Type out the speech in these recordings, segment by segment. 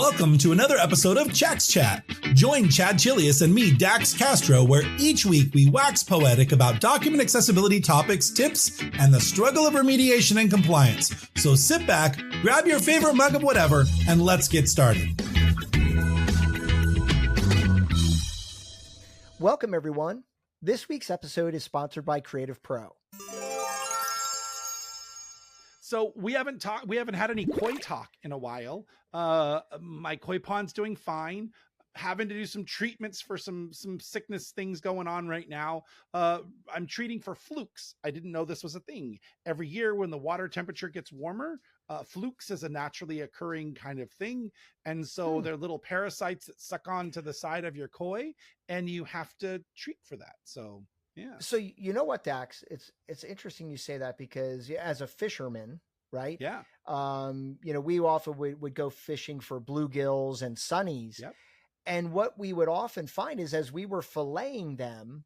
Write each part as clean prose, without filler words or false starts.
Welcome to another episode of Chax Chat. Join Chad Chelius and me, Dax Castro, where each week we wax poetic about document accessibility topics, tips, and the struggle of remediation and compliance. So sit back, grab your favorite mug of whatever, and let's get started. Welcome, everyone. This week's episode is sponsored by Creative Pro. So we haven't had any koi talk in a while. My koi pond's doing fine. Having to do some treatments for some sickness things going on right now. I'm treating for flukes. I didn't know this was a thing. Every year when the water temperature gets warmer, flukes is a naturally occurring kind of thing. And so they're little parasites that suck onto the side of your koi, and you have to treat for that. So yeah. So you know what, Dax? It's interesting you say that because as a fisherman, right? Yeah. We often would go fishing for bluegills and sunnies. Yep. And what we would often find is as we were filleting them,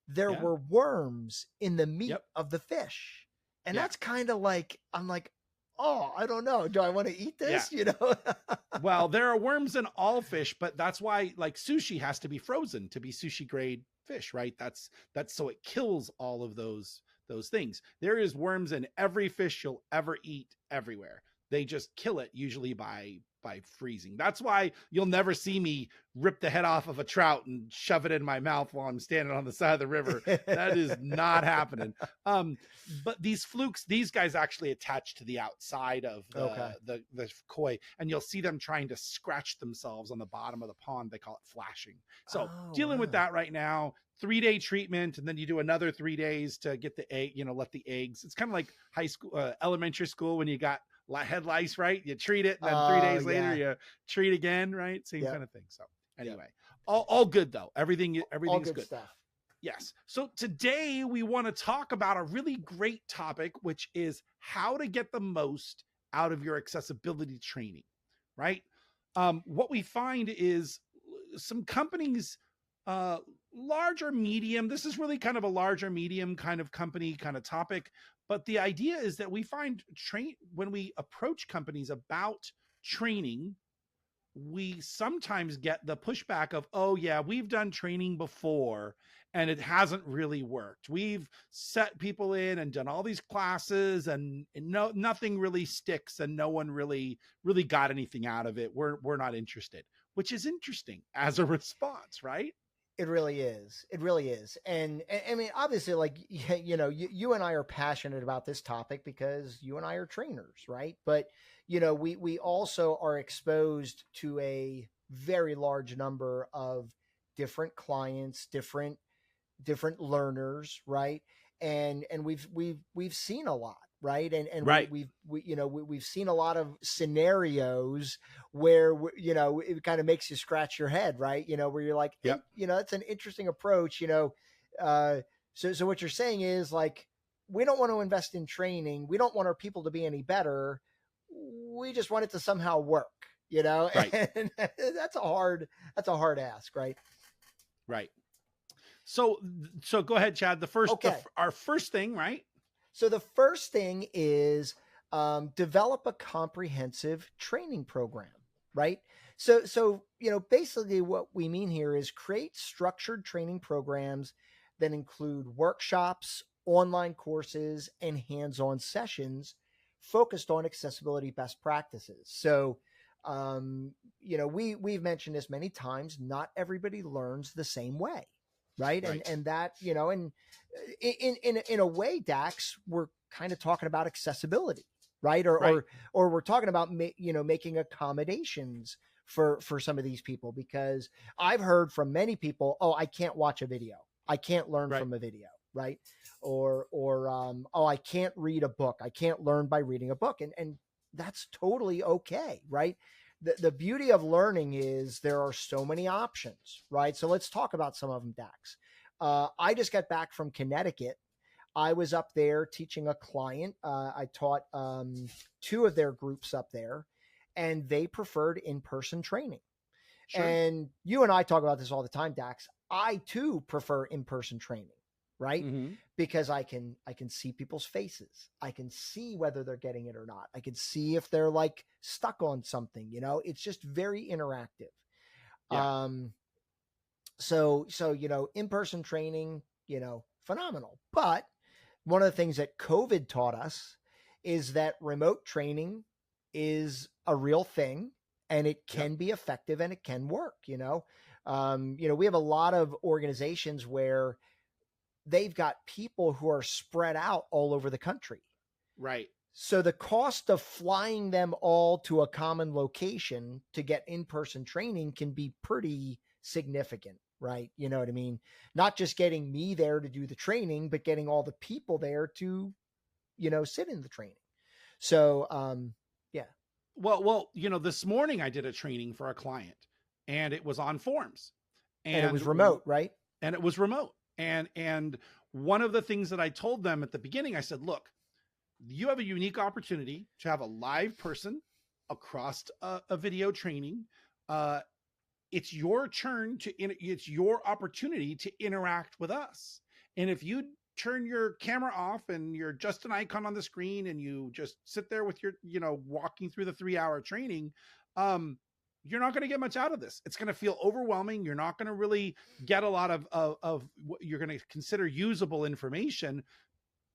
there were worms in the meat of the fish. And that's kind of like, I'm like, oh, I don't know. Do I want to eat this? Yeah. You know? Well, there are worms in all fish, but that's why like sushi has to be frozen to be sushi grade fish, right? That's so it kills all of those things. There is worms in every fish you'll ever eat everywhere. They just kill it usually by freezing. That's why you'll never see me rip the head off of a trout and shove it in my mouth while I'm standing on the side of the river. That is not happening. But these flukes, these guys actually attach to the outside of the koi, and you'll see them trying to scratch themselves on the bottom of the pond. They call it flashing. So dealing with that right now. 3-day treatment, and then you do another 3 days to get the egg, let the eggs. It's kind of like high school, elementary school when you got head lice, right? You treat it, and then 3 days later you treat again, right? Same kind of thing. So anyway, all good though. Everything's good stuff. Yes. So today we want to talk about a really great topic, which is how to get the most out of your accessibility training, right? What we find is some companies, large or medium, this is really kind of a large or medium kind of company kind of topic. But the idea is that we find when we approach companies about training, we sometimes get the pushback of, oh yeah, we've done training before and it hasn't really worked. We've set people in and done all these classes and nothing really sticks and no one really got anything out of it. We're not interested, which is interesting as a response, right? It really is. It really is. And I mean, obviously, like, you and I are passionate about this topic because you and I are trainers, right? But, we also are exposed to a very large number of different clients, different learners, right? And we've seen a lot, right? And right. We've seen a lot of scenarios where, it kind of makes you scratch your head, right? Where you're like, hey, that's an interesting approach, So what you're saying is like, we don't want to invest in training. We don't want our people to be any better. We just want it to somehow work, Right. And that's a hard ask, right? Right. So go ahead, Chad. Our first thing, right? So the first thing is develop a comprehensive training program, right? So basically what we mean here is create structured training programs that include workshops, online courses, and hands-on sessions focused on accessibility best practices. So, we've mentioned this many times, not everybody learns the same way. Right. And that, and in a way, Dax, we're kind of talking about accessibility, right? Or we're talking about, making accommodations for some of these people, because I've heard from many people, oh, I can't watch a video. I can't learn from a video. Right. Or I can't read a book. I can't learn by reading a book. And that's totally okay. Right. The beauty of learning is there are so many options, right? So let's talk about some of them, Dax. I just got back from Connecticut. I was up there teaching a client. I taught 2 of their groups up there, and they preferred in-person training. Sure. And you and I talk about this all the time, Dax. I too prefer in-person training, right? Because I can see people's faces. I can see whether they're getting it or not. I can see if they're like stuck on something, you know. It's just very interactive. Yeah. So in-person training, phenomenal. But one of the things that COVID taught us is that remote training is a real thing, and it can be effective and it can work. We have a lot of organizations where they've got people who are spread out all over the country. Right. So the cost of flying them all to a common location to get in-person training can be pretty significant, right? You know what I mean? Not just getting me there to do the training, but getting all the people there to, sit in the training. So, yeah. Well, this morning I did a training for a client, and it was on forms, and it was remote, right? And it was remote. And one of the things that I told them at the beginning, I said, look, you have a unique opportunity to have a live person across a video training. It's your turn it's your opportunity to interact with us. And if you turn your camera off and you're just an icon on the screen and you just sit there with your, walking through the 3-hour training, you're not going to get much out of this. It's going to feel overwhelming. You're not going to really get a lot of what you're going to consider usable information.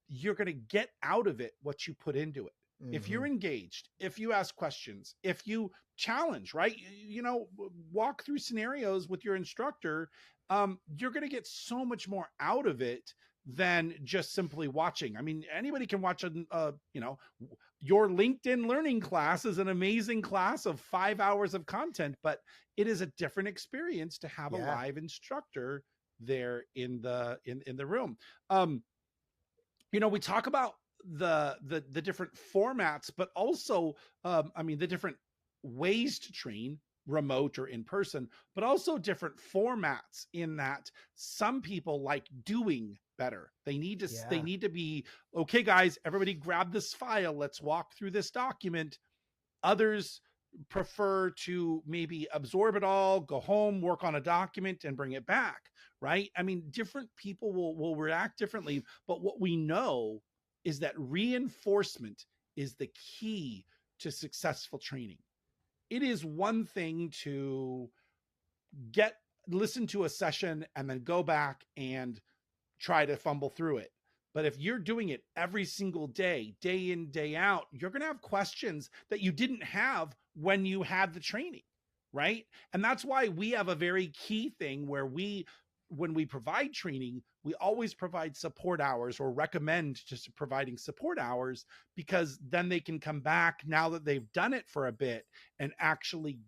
You're going to get out of it what you put into it. If you're engaged, if you ask questions, if you challenge, right? Walk through scenarios with your instructor, you're going to get so much more out of it than just simply watching. I mean, anybody can watch your LinkedIn learning class is an amazing class of 5 hours of content, but it is a different experience to have a live instructor there in the room. We talk about the different formats, but also, the different ways to train, remote or in person, but also different formats in that some people like doing better. They need to be, okay, guys, everybody grab this file. Let's walk through this document. Others prefer to maybe absorb it all, go home, work on a document and bring it back. Right. I mean, different people will react differently, but what we know is that reinforcement is the key to successful training. It is one thing to listen to a session and then go back and try to fumble through it. But if you're doing it every single day, day in, day out, you're going to have questions that you didn't have when you had the training, right? And that's why we have a very key thing where when we provide training, we always provide support hours or recommend just providing support hours, because then they can come back now that they've done it for a bit and actually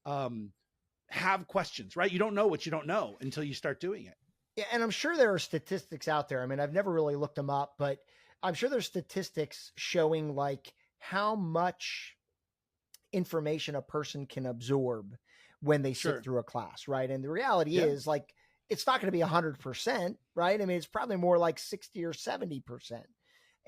have questions, right? You don't know what you don't know until you start doing it. Yeah, and I'm sure there are statistics out there. I mean, I've never really looked them up, but I'm sure there's statistics showing like how much information a person can absorb when they sit through a class, right? And the reality is, like, it's not going to be 100%, right? I mean, it's probably more like 60 or 70%.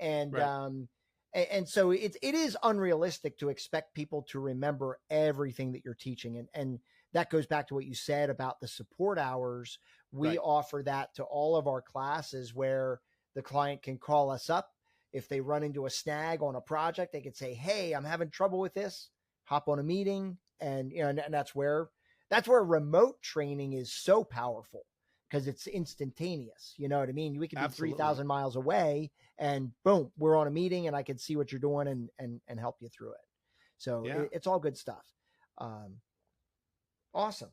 And, and so it is unrealistic to expect people to remember everything that you're teaching. And that goes back to what you said about the support hours. We offer that to all of our classes where the client can call us up. If they run into a snag on a project, they can say, hey, I'm having trouble with this, hop on a meeting. And, and that's where remote training is so powerful, because it's instantaneous. You know what I mean? We could be 3,000 miles away and boom, we're on a meeting and I can see what you're doing and help you through it. So it's all good stuff. Awesome.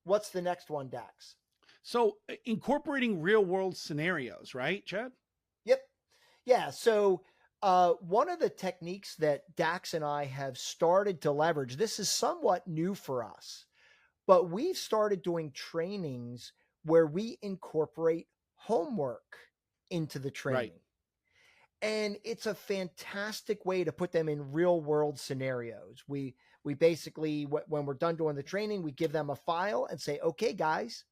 What's the next one, Dax? So incorporating real world scenarios, right, Chad? Yep. Yeah. So one of the techniques that Dax and I have started to leverage, this is somewhat new for us, but we've started doing trainings where we incorporate homework into the training. And it's a fantastic way to put them in real world scenarios. We basically, when we're done doing the training, we give them a file and say, okay, guys,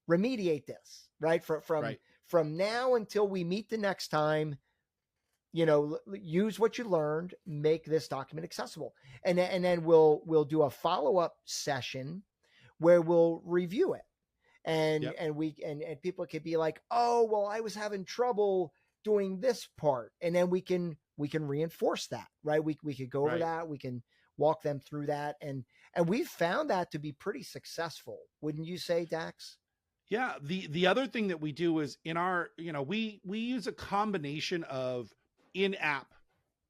remediate this, right? From now until we meet the next time, use what you learned, make this document accessible. And then we'll do a follow-up session where we'll review it. And Yep. and people could be like, oh, well, I was having trouble doing this part, and then we can reinforce that, right? We could go over Right. that, we can walk them through that, and we've found that to be pretty successful, wouldn't you say, Dax? Yeah. The other thing that we do is in our, we use a combination of in-app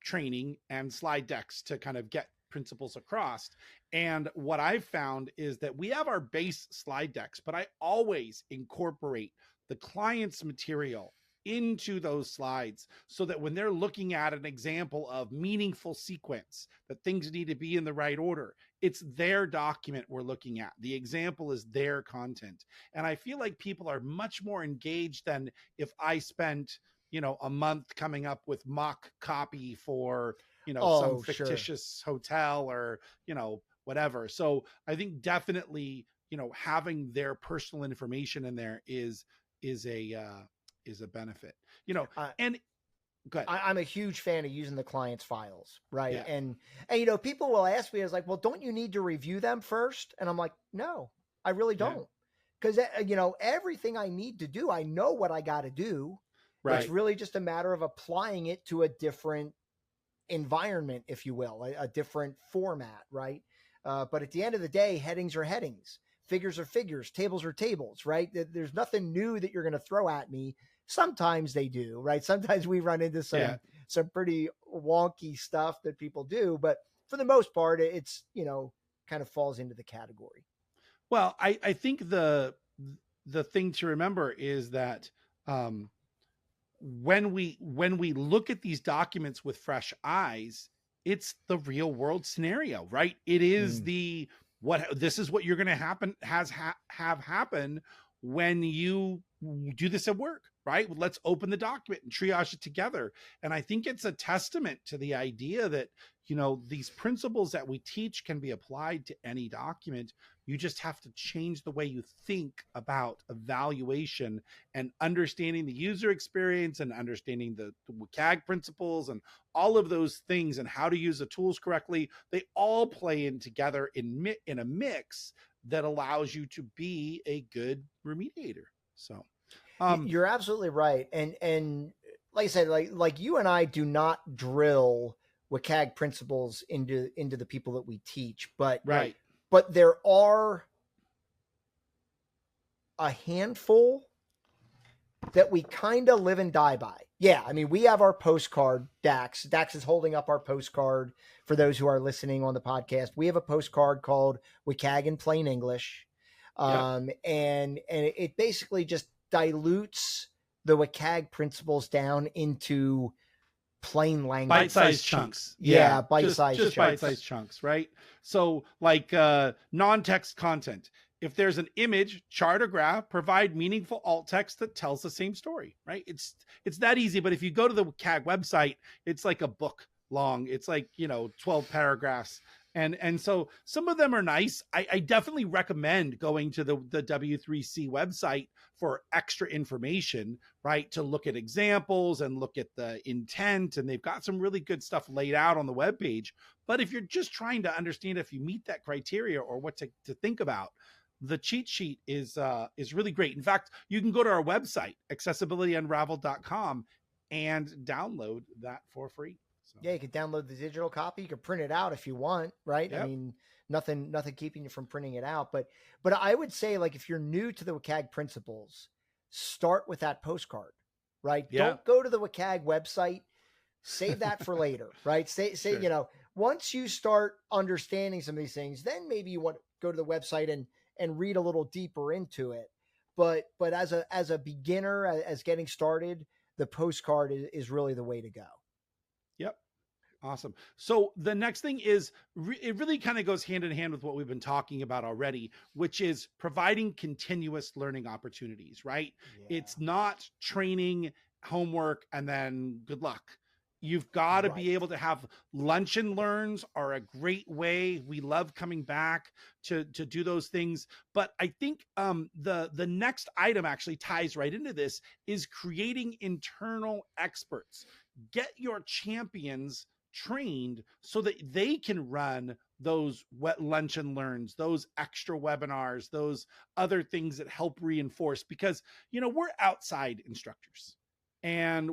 training and slide decks to kind of get principles across. And what I've found is that we have our base slide decks, but I always incorporate the client's material into those slides so that when they're looking at an example of meaningful sequence, that things need to be in the right order, it's their document we're looking at. The example is their content. And I feel like people are much more engaged than if I spent, a month coming up with mock copy for, some fictitious hotel or, whatever. So I think definitely, having their personal information in there is a benefit, and good. I'm a huge fan of using the client's files, right? Yeah. And people will ask me, I was like, well, don't you need to review them first? And I'm like, no, I really don't. Because, everything I need to do, I know what I got to do. Right. It's really just a matter of applying it to a different environment, if you will, a different format, right? But at the end of the day, headings are headings, figures are figures, tables are tables, right? There's nothing new that you're going to throw at me. Sometimes they do, right? Sometimes we run into some pretty wonky stuff that people do, but for the most part, it's, kind of falls into the category. Well, I think the thing to remember is that when we look at these documents with fresh eyes, it's the real world scenario, right? It is this is what you're going to have happen when you do this at work, right? Let's open the document and triage it together. And I think it's a testament to the idea that, these principles that we teach can be applied to any document. You just have to change the way you think about evaluation and understanding the user experience and understanding the WCAG principles and all of those things and how to use the tools correctly. They all play in together in a mix that allows you to be a good remediator. So you're absolutely right. And like I said, like you and I do not drill WCAG principles into the people that we teach, but right. But there are a handful that we kind of live and die by. Yeah, I mean, we have our postcard, Dax. Dax is holding up our postcard for those who are listening on the podcast. We have a postcard called WCAG in Plain English. And it basically just dilutes the WCAG principles down into plain language. Bite-sized chunks. Yeah, bite-sized chunks. Bite-sized chunks, right? So like non-text content. If there's an image, chart, or graph, provide meaningful alt text that tells the same story, right? It's that easy. But if you go to the WCAG website, it's like a book long. It's like, 12 paragraphs. And so some of them are nice. I definitely recommend going to the W3C website for extra information, right? To look at examples and look at the intent. And they've got some really good stuff laid out on the webpage. But if you're just trying to understand if you meet that criteria or what to think about, the cheat sheet is really great. In fact, you can go to our website, accessibilityunraveled.com, and download that for free. So. Yeah, you can download the digital copy. You can print it out if you want, right? Yep. I mean, nothing keeping you from printing it out. But I would say, like, if you're new to the WCAG principles, start with that postcard, right? Yeah. Don't go to the WCAG website. Save that for later, right? Say sure. Once you start understanding some of these things, then maybe you want to go to the website and read a little deeper into it. But as a beginner, as getting started, the postcard is really the way to go. Yep. Awesome. So the next thing is it really kind of goes hand in hand with what we've been talking about already, which is providing continuous learning opportunities, right? Yeah. It's not training, homework, and then good luck. You've got to be able to have lunch and learns are a great way. We love coming back to do those things. But I think the next item actually ties right into this is creating internal experts. Get your champions trained so that they can run those wet lunch and learns, those extra webinars, those other things that help reinforce, because, we're outside instructors, and,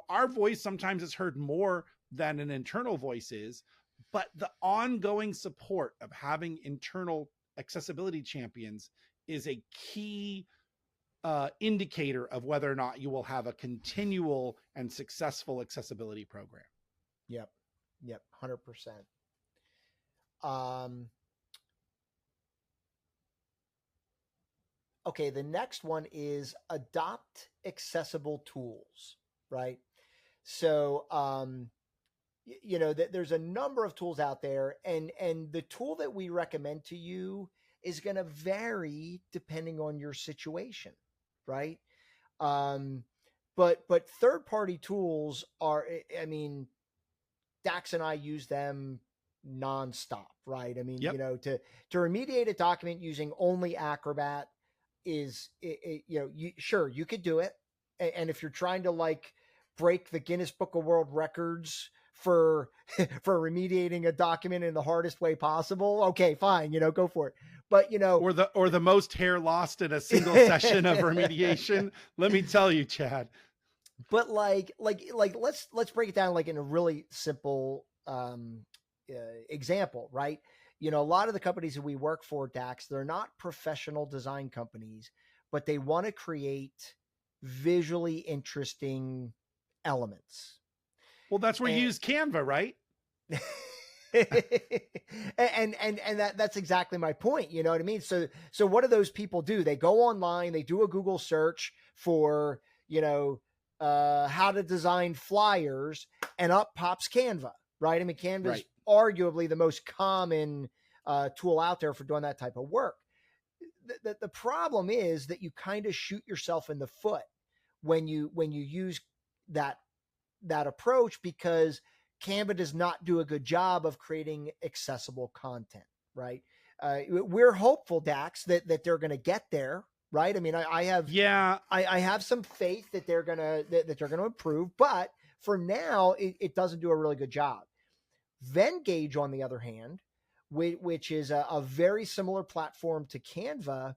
our voice sometimes is heard more than an internal voice is, but the ongoing support of having internal accessibility champions is a key indicator of whether or not you will have a continual and successful accessibility program. Yep. 100%. Okay, the next one is adopt accessible tools, right? So, there's a number of tools out there, and the tool that we recommend to you is going to vary depending on your situation, right? But third-party tools are, I mean, Dax and I use them nonstop, right? I mean, Yep. To remediate a document using only Acrobat is, sure, you could do it. And if you're trying to like break the Guinness Book of World Records for remediating a document in the hardest way possible, okay, fine, go for it. But or the most hair lost in a single session of remediation, let me tell you, Chad. But like let's break it down like in a really simple example, right? A lot of the companies that we work for, Dax, they're not professional design companies, but they want to create visually interesting elements. Well, that's where you use Canva, right? and that's exactly my point. You know what I mean? So what do those people do? They go online, they do a Google search for, how to design flyers, and up pops Canva, right? I mean, Canva is arguably the most common tool out there for doing that type of work. The problem is that you kind of shoot yourself in the foot when you use that approach, because Canva does not do a good job of creating accessible content, right? We're hopeful, Dax, that they're going to get there, right? I mean, I have some faith that they're gonna improve, but for now, it doesn't do a really good job. Venngage, on the other hand, which is a very similar platform to Canva,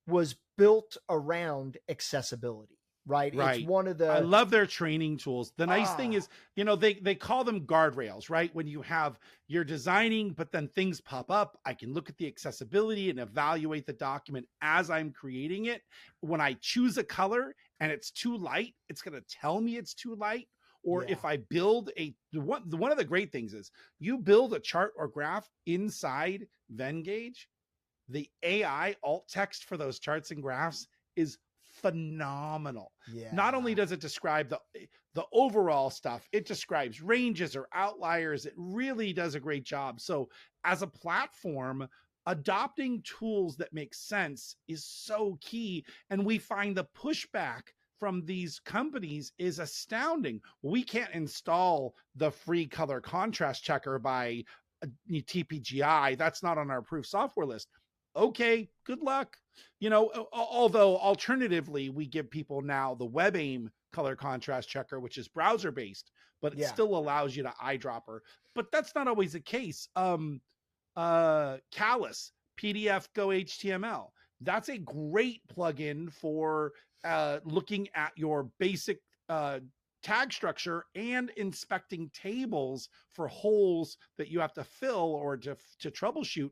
was built around accessibility. Right. It's one of the, I love their training tools. The nice thing is, they call them guardrails, right? When you're designing, but then things pop up, I can look at the accessibility and evaluate the document as I'm creating it. When I choose a color and it's too light, it's going to tell me it's too light. Or if I build one of the great things is you build a chart or graph inside Venngage, the AI alt text for those charts and graphs is phenomenal. Not only does it describe the overall stuff, it describes ranges or outliers. It really does a great job. So as a platform, adopting tools that make sense is so key. And we find the pushback from these companies is astounding. We can't install the free color contrast checker by TPGI. That's not on our approved software list. Okay, good luck. Although alternatively, we give people now the WebAIM color contrast checker, which is browser based, but it still allows you to eyedropper. But that's not always the case. Callus, PDF Go HTML. That's a great plugin for looking at your basic tag structure and inspecting tables for holes that you have to fill or to troubleshoot.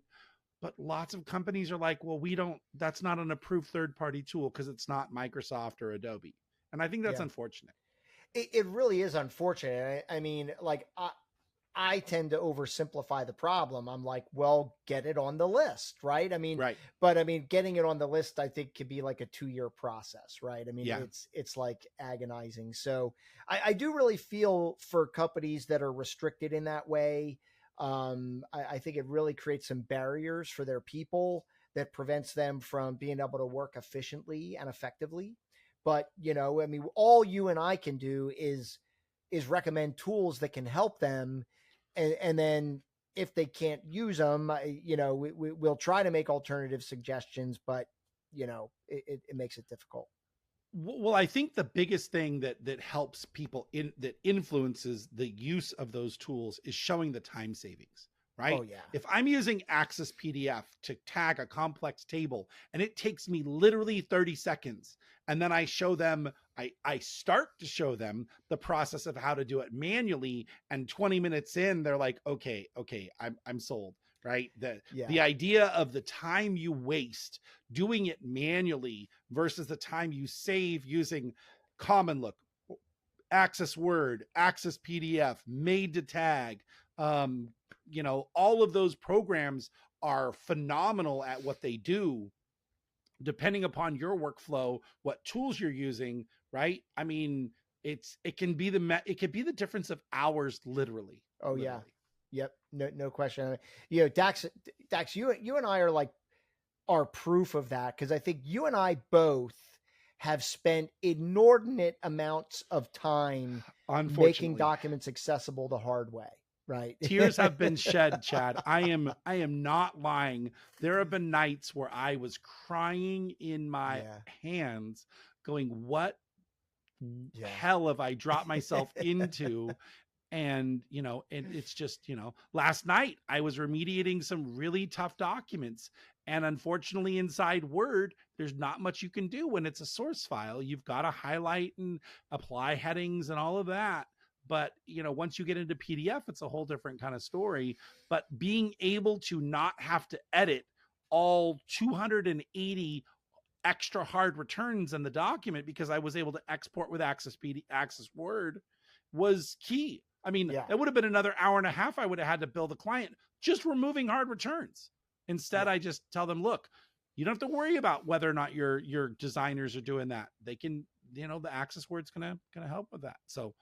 But lots of companies are like, well, that's not an approved third-party tool because it's not Microsoft or Adobe. And I think that's unfortunate. It really is unfortunate. I mean, like, I tend to oversimplify the problem. I'm like, well, get it on the list, right? I mean, but I mean, getting it on the list, I think, could be like a 2-year process, right? I mean, it's like agonizing. So I do really feel for companies that are restricted in that way. I think it really creates some barriers for their people that prevents them from being able to work efficiently and effectively. But, I mean, all you and I can do is recommend tools that can help them. And then if they can't use them, we'll try to make alternative suggestions, but, it makes it difficult. Well, I think the biggest thing that helps people that influences the use of those tools is showing the time savings, right? Oh yeah. If I'm using Access PDF to tag a complex table and it takes me literally 30 seconds, and then I show them, I start to show them the process of how to do it manually, and 20 minutes in, they're like, okay, I'm sold. Right. The idea of the time you waste doing it manually versus the time you save using Common Look, Access Word, Access PDF, Made to Tag, all of those programs are phenomenal at what they do, depending upon your workflow, what tools you're using, right? I mean, it can be the difference of hours, literally. Oh literally. yeah. Yep. No question. Dax, you and I are proof of that, because I think you and I both have spent inordinate amounts of time making documents accessible the hard way. Right. Tears have been shed, Chad. I am not lying. There have been nights where I was crying in my hands going, what hell have I dropped myself into? And, and it's just, last night I was remediating some really tough documents. And unfortunately, inside Word, there's not much you can do when it's a source file. You've got to highlight and apply headings and all of that. But, once you get into PDF, it's a whole different kind of story. But being able to not have to edit all 280 extra hard returns in the document because I was able to export with Access Word was key. I mean, that would have been another hour and a half I would have had to build a client just removing hard returns. Instead, I just tell them, look, you don't have to worry about whether or not your designers are doing that. They can, the Access Word's gonna help with that. So,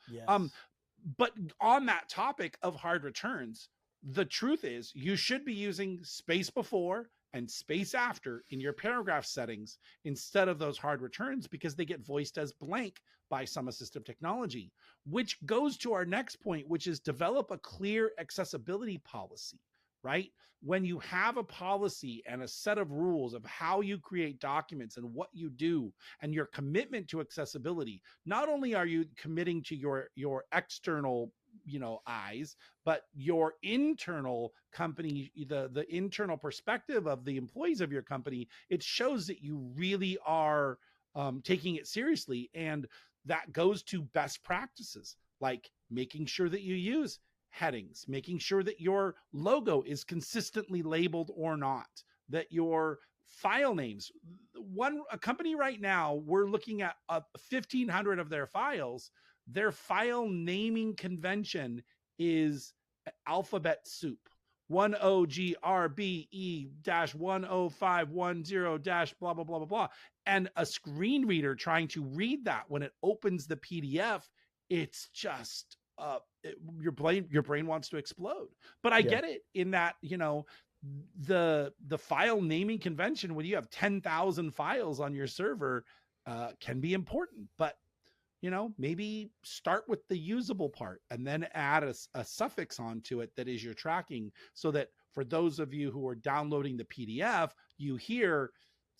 but on that topic of hard returns, the truth is you should be using space before and space after in your paragraph settings instead of those hard returns, because they get voiced as blank by some assistive technology, which goes to our next point, which is develop a clear accessibility policy, right? When you have a policy and a set of rules of how you create documents and what you do and your commitment to accessibility, not only are you committing to your external eyes, but your internal company, the internal perspective of the employees of your company, it shows that you really are taking it seriously. And that goes to best practices, like making sure that you use headings, making sure that your logo is consistently labeled or not, that your file names, a company right now, we're looking at 1,500 of their files. Their file naming convention is alphabet soup. 10GRBE-10510- blah, blah, blah, blah, blah. And a screen reader trying to read that when it opens the PDF, it's just, your brain wants to explode. But I get it in that, the file naming convention, when you have 10,000 files on your server, can be important, but maybe start with the usable part and then add a suffix onto it that is your tracking, so that for those of you who are downloading the PDF, you hear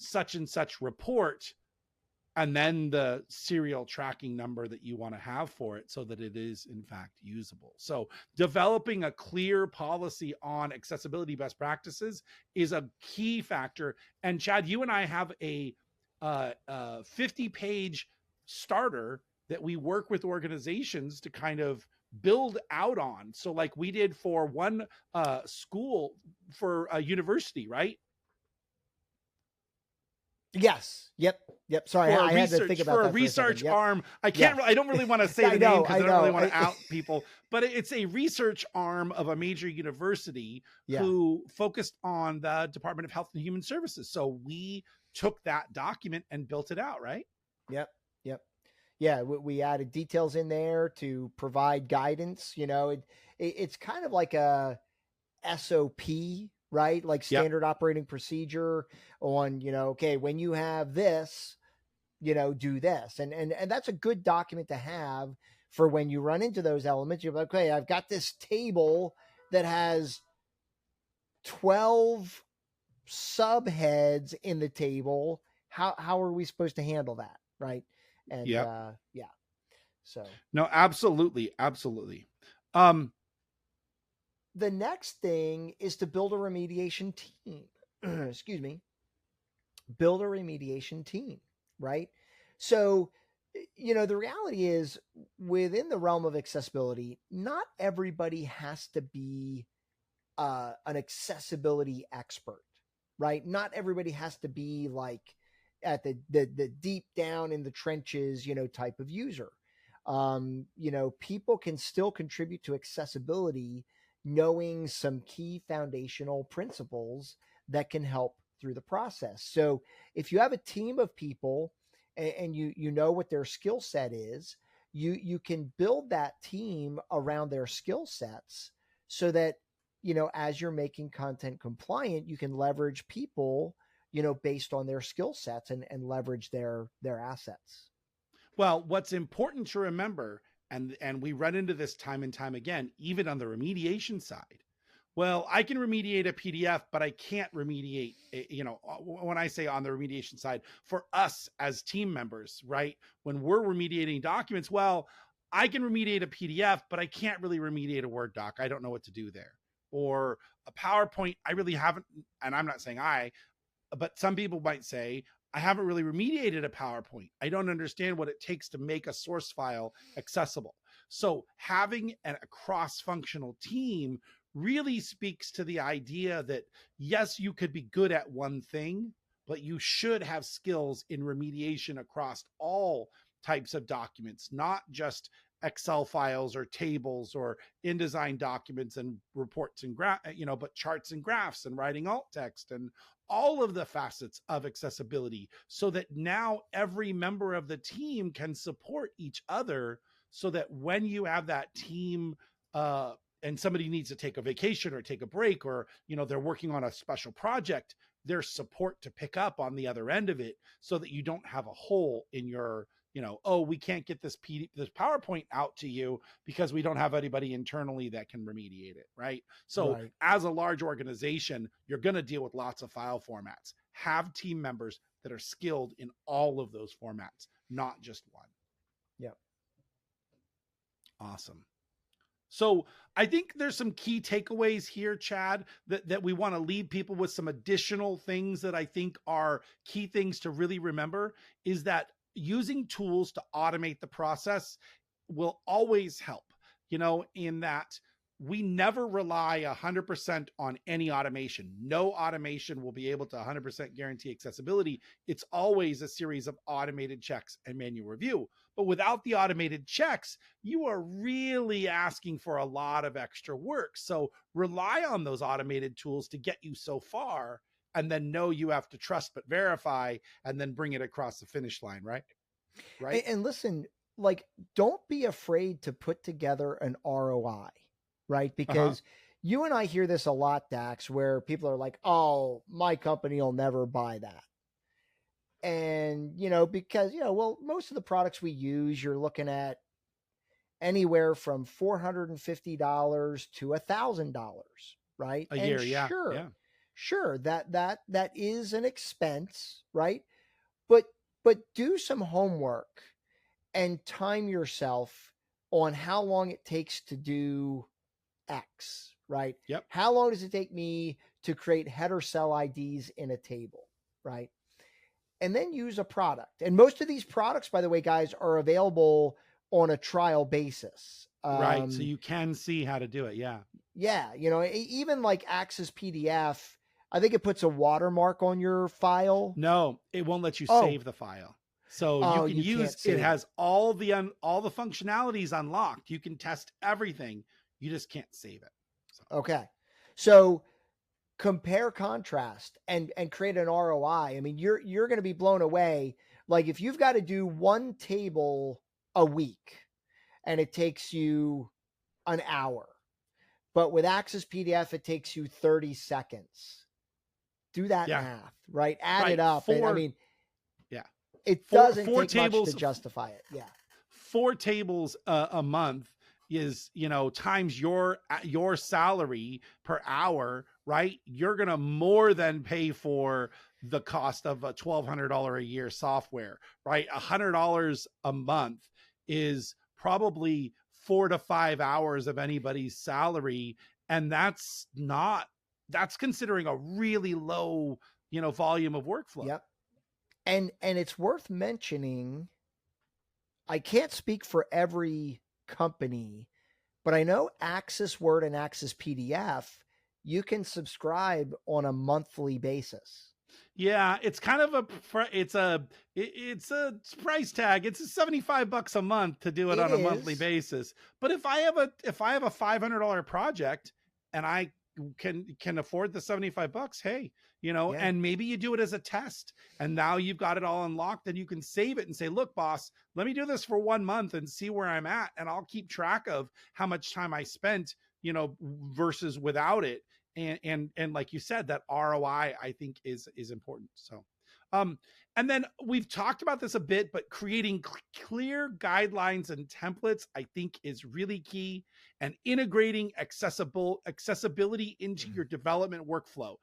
such and such report and then the serial tracking number that you want to have for it, so that it is in fact usable. So developing a clear policy on accessibility best practices is a key factor. And Chad, you and I have a 50-page starter that we work with organizations to kind of build out on. So like we did for one school, for a university, right? Yes. Yep. Sorry, I had to think about for that a research Yep. arm. I don't really want to say the name because I don't really want to out people, but it's a research arm of a major university who focused on the Department of Health and Human Services. So we took that document and built it out, right? Yep. Yeah, we added details in there to provide guidance. It's kind of like a SOP, right? Like standard operating procedure on, okay, when you have this, do this. And that's a good document to have for when you run into those elements. You're like, okay, I've got this table that has 12 subheads in the table. How are we supposed to handle that? Right. And yeah. yeah. So No, absolutely. Absolutely. Um, the next thing is to build a remediation team. Excuse me. Build a remediation team, right? So, the reality is within the realm of accessibility, not everybody has to be an accessibility expert, right? Not everybody has to be like at the deep down in the trenches, type of user. People can still contribute to accessibility knowing some key foundational principles that can help through the process. So if you have a team of people and you know what their skill set is, you can build that team around their skill sets so that as you're making content compliant, you can leverage people, based on their skill sets and leverage their assets. well, what's important to remember, and we run into this time and time again, even on the remediation side. Well, I can remediate a PDF, but I can't remediate, when I say on the remediation side, for us as team members, right? When we're remediating documents, well, I can remediate a PDF, but I can't really remediate a Word doc. I don't know what to do there. Or a PowerPoint, I really haven't, and I'm not saying but some people might say, I haven't really remediated a PowerPoint. I don't understand what it takes to make a source file accessible. So having a cross-functional team really speaks to the idea that, yes, you could be good at one thing, but you should have skills in remediation across all types of documents, not just Excel files or tables or InDesign documents and reports and but charts and graphs and writing alt text and all of the facets of accessibility, so that now every member of the team can support each other, so that when you have that team and somebody needs to take a vacation or take a break, or they're working on a special project, there's support to pick up on the other end of it, so that you don't have a hole in your oh, we can't get this PowerPoint out to you because we don't have anybody internally that can remediate it, right? So Right. as a large organization, you're going to deal with lots of file formats. Have team members that are skilled in all of those formats, not just one. Yeah. Awesome. So I think there's some key takeaways here, Chad, that we want to leave people with. Some additional things that I think are key things to really remember is that using tools to automate the process will always help, in that we never rely 100% on any automation. No automation will be able to 100% guarantee accessibility. It's always a series of automated checks and manual review. But without the automated checks, you are really asking for a lot of extra work. So rely on those automated tools to get you so far, and then know you have to trust but verify, and then bring it across the finish line, right? Right. And listen, like, don't be afraid to put together an ROI, right? Because you and I hear this a lot, Dax, where people are like, oh, my company will never buy that. And, because, well, most of the products we use, you're looking at anywhere from $450 to $1,000, right? A year, yeah. Sure, that is an expense, right? But do some homework and time yourself on how long it takes to do X, right? Yep. How long does it take me to create header cell IDs in a table, right? And then use a product. And most of these products, by the way, guys, are available on a trial basis. Right. So you can see how to do it. Yeah. Yeah. Even like Access PDF, I think it puts a watermark on your file. No, it won't let you save the file. So you can use it. Has all the functionalities unlocked. You can test everything. You just can't save it. So. Okay. So compare, contrast, and create an ROI. I mean, you're going to be blown away. Like if you've got to do one table a week and it takes you an hour, but with Access PDF, it takes you 30 seconds. Do that math, right? Add it up. And I mean, it doesn't take much to justify it. Yeah. 4 tables a month is, times your salary per hour, right? You're going to more than pay for the cost of a $1,200 a year software, right? $100 a month is probably 4 to 5 hours of anybody's salary. And that's considering a really low, volume of workflow. Yep. And it's worth mentioning, I can't speak for every company, but I know Access Word and Access PDF, you can subscribe on a monthly basis. Yeah, it's kind of it's a price tag. It's $75 a month to do it on a monthly basis. But if I have a $500 project and I can afford the $75, hey, and maybe you do it as a test and now you've got it all unlocked and you can save it and say, look, boss, let me do this for 1 month and see where I'm at. And I'll keep track of how much time I spent, versus without it. And like you said, that ROI, I think is important. So, and then we've talked about this a bit, but creating clear guidelines and templates, I think, is really key, and integrating accessibility into your development workflow.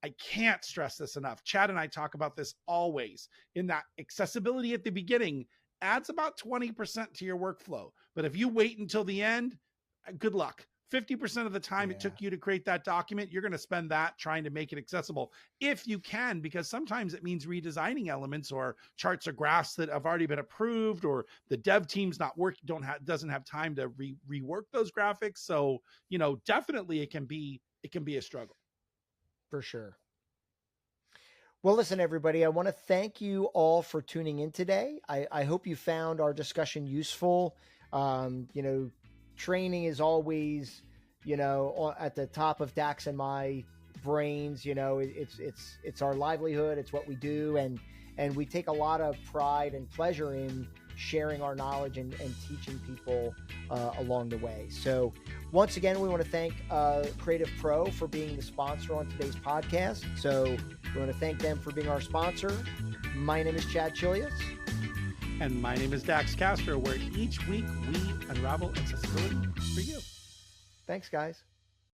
I can't stress this enough. Chad and I talk about this always, in that accessibility at the beginning adds about 20% to your workflow. But if you wait until the end, good luck. 50% of the time it took you to create that document, you're going to spend that trying to make it accessible if you can, because sometimes it means redesigning elements or charts or graphs that have already been approved, or the dev team's not doesn't have time to rework those graphics. So, definitely it can be a struggle. For sure. Well, listen, everybody, I want to thank you all for tuning in today. I hope you found our discussion useful. Training is always, at the top of Dax and my brains. It's our livelihood. It's what we do. And we take a lot of pride and pleasure in sharing our knowledge and teaching people along the way. So once again, we want to thank Creative Pro for being the sponsor on today's podcast. So we want to thank them for being our sponsor. My name is Chad Chelius. And my name is Dax Castro, where each week we unravel accessibility for you. Thanks, guys.